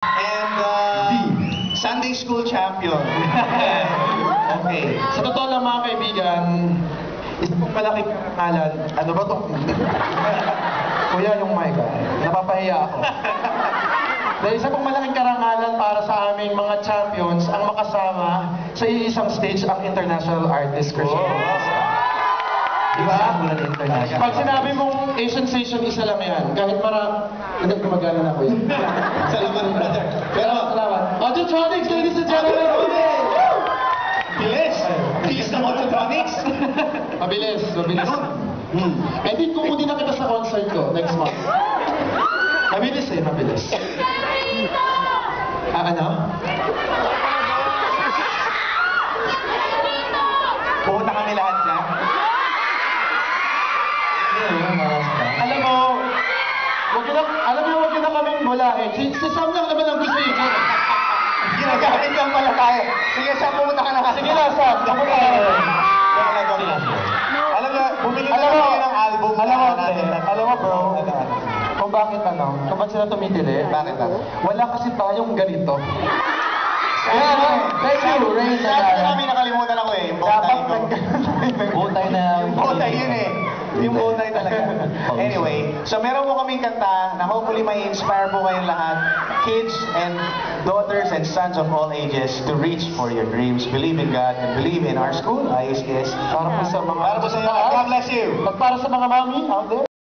And Sunday school champion. Okay. Sa totoo lang mga kaibigan, isa pong malaking karangalan. Ano ba itong... Kuya, yung mic napapahiya ako. Dahil isa pong malaking karangalan para sa aming mga champions ang makasama sa iisang stage ang International Artist Crucial. Diba? Pag sinabi mong Asian Station, isa lang yan. Kahit hindi gumagana na ko yun. Salamat, brother. Pero, Salamat. Autotronics, ladies and gentlemen! bilis! Bilis ng Autotronics! Mabilis. Eh di kukunin na kita sa concert ko next month. Mabilis. Ano? Pumunta kami lahat dyan. Alam mo, wag na kaming mulahin. Si Sam lang naman ang gusto yun. Ginagamit lang pala tayo. Sige, Sam, pumunta ka na. Sige na, Sam. Pumunta ka na. Alam mo, bumili na lang kayo ng album. Alam mo, bro, kung bakit kung ba't sila tumitili? Bakit? Wala kasi tayong ganito. Thank you, Ray. Sabi namin nakalimutan ako eh. Botay na. Botay yun eh. Yung botay talaga. Anyway, so meron po kaming kanta na hopefully may inspire po kayong lahat. Kids and daughters and sons of all ages to reach for your dreams. Believe in God and believe in our school, ISKS. Para po sa mga... Para po sa inyo. God bless you. Para sa mga mami out there.